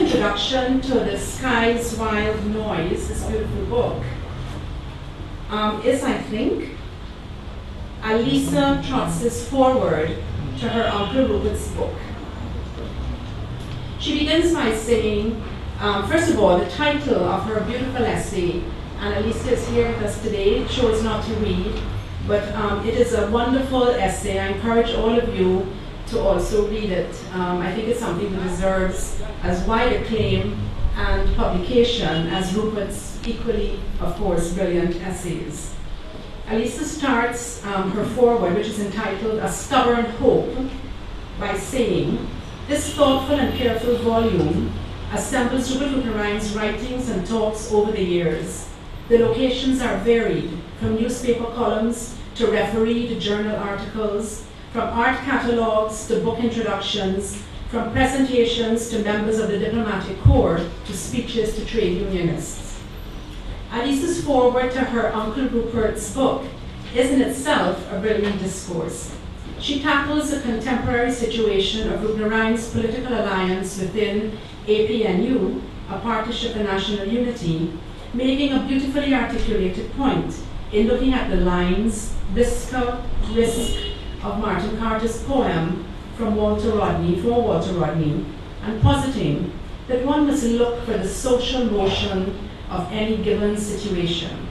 introduction to The Sky's Wild Noise, this beautiful book, is, I think, Alisa Trotz's foreword to her Uncle Rupert's book. She begins by saying, first of all, the title of her beautiful essay, and Alisa is here with us today, chose not to read, but it is a wonderful essay. I encourage all of you to also read it. I think it's something that deserves as wide acclaim and publication as Rupert's equally, of course, brilliant essays. Alisa starts her foreword, which is entitled A Stubborn Hope, by saying, this thoughtful and careful volume assembles Rupert Roopnarine's writings and talks over the years. The locations are varied, from newspaper columns to refereed journal articles, from art catalogues to book introductions, from presentations to members of the diplomatic corps to speeches to trade unionists. Alisa's foreword to her Uncle Rupert's book is in itself a brilliant discourse. She tackles the contemporary situation of Roopnarine's political alliance within APNU, a partnership for national unity, making a beautifully articulated point in looking at the lines, Visca, Risk, of Martin Carter's poem for Walter Rodney, and positing that one must look for the social motion of any given situation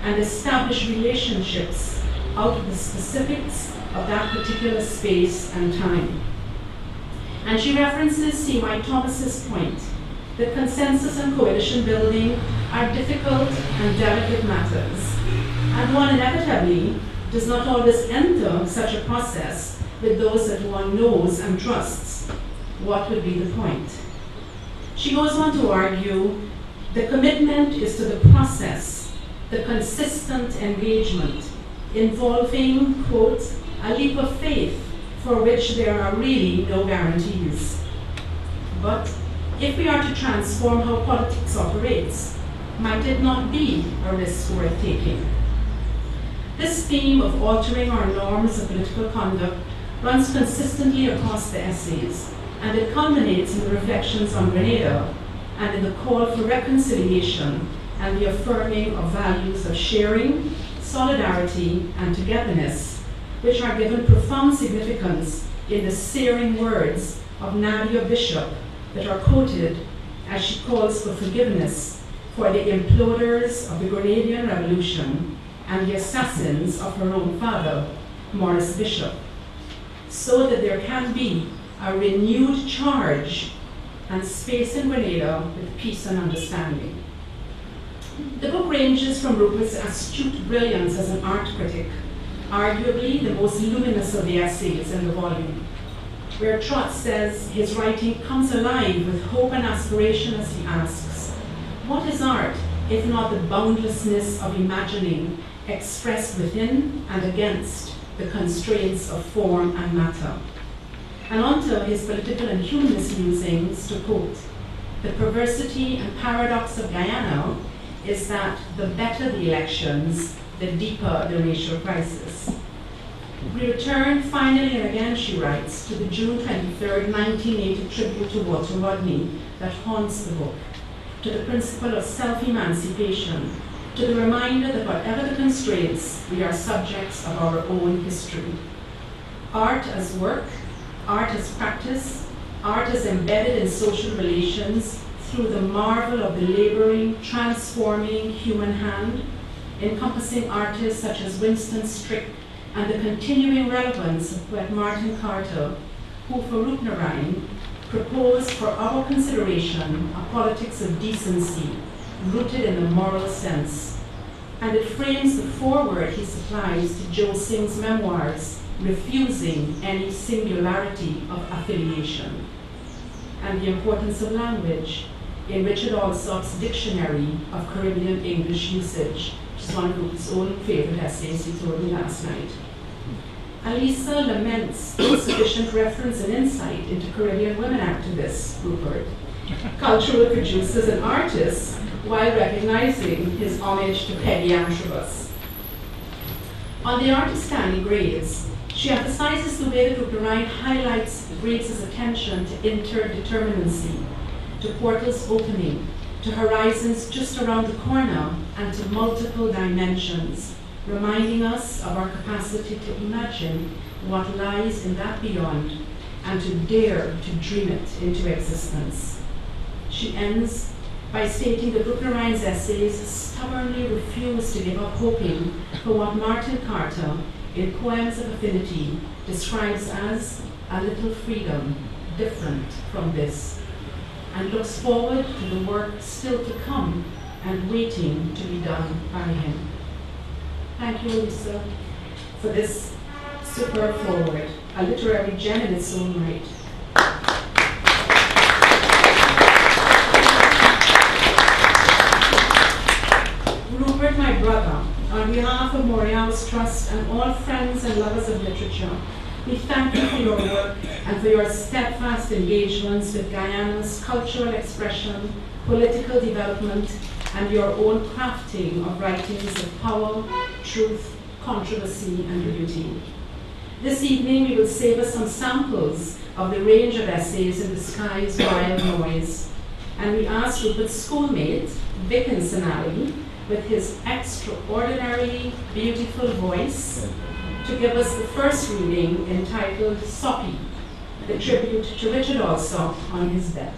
and establish relationships out of the specifics of that particular space and time. And she references C.Y. Thomas's point that consensus and coalition building are difficult and delicate matters, and one inevitably does not always enter such a process with those that one knows and trusts. What would be the point? She goes on to argue the commitment is to the process, the consistent engagement, involving, quote, a leap of faith for which there are really no guarantees. But if we are to transform how politics operates, might it not be a risk worth taking? This theme of altering our norms of political conduct runs consistently across the essays, and it culminates in the reflections on Grenada and in the call for reconciliation and the affirming of values of sharing, solidarity, and togetherness, which are given profound significance in the searing words of Nadia Bishop that are quoted as she calls for forgiveness for the imploders of the Grenadian Revolution and the assassins of her own father, Maurice Bishop, so that there can be a renewed charge and space in Grenada with peace and understanding. The book ranges from Rupert's astute brilliance as an art critic, arguably the most luminous of the essays in the volume, where Trotz says his writing comes alive with hope and aspiration as he asks, what is art if not the boundlessness of imagining expressed within and against the constraints of form and matter? And onto his political and humanist musings to quote, the perversity and paradox of Guyana is that the better the elections, the deeper the racial crisis. We return finally and again, she writes, to the June 23rd, 1980 tribute to Walter Rodney that haunts the book, to the principle of self-emancipation, to the reminder that whatever the constraints, we are subjects of our own history. Art as work, art as practice, art as embedded in social relations through the marvel of the laboring, transforming human hand, encompassing artists such as Winston Strick and the continuing relevance of poet Martin Carter, who for Roopnarine proposed for our consideration a politics of decency rooted in the moral sense. And it frames the foreword he supplies to Joe Singh's memoirs, refusing any singularity of affiliation. And the importance of language in Richard Alsop's Dictionary of Caribbean English Usage, which is one of Rupert's own favorite essays he told me last night. Alisa laments insufficient reference and insight into Caribbean women activists, Rupert, cultural producers and artists, while recognizing his homage to Peggy Antrobus. On the Artistani grades, she emphasizes the way that Roopnarine highlights Grace's attention to interdeterminacy, to portals opening, to horizons just around the corner, and to multiple dimensions, reminding us of our capacity to imagine what lies in that beyond and to dare to dream it into existence. She ends by stating that Roopnarine's essays stubbornly refuse to give up hoping for what Martin Carter, in Poems of Affinity, describes as a little freedom different from this, and looks forward to the work still to come and waiting to be done by him. Thank you, Lisa, for this superb foreword, a literary gem in its own right. Rupert, my brother, on behalf of Moray House Trust and all friends and lovers of literature, we thank you for your work and for your steadfast engagements with Guyana's cultural expression, political development, and your own crafting of writings of power, truth, controversy, and beauty. This evening we will savor some samples of the range of essays in the sky's wild noise, and we ask Rupert's schoolmate, Dickinson Ali, with his extraordinarily beautiful voice, to give us the first reading entitled Soppy, the tribute to Richard Alsop on his death.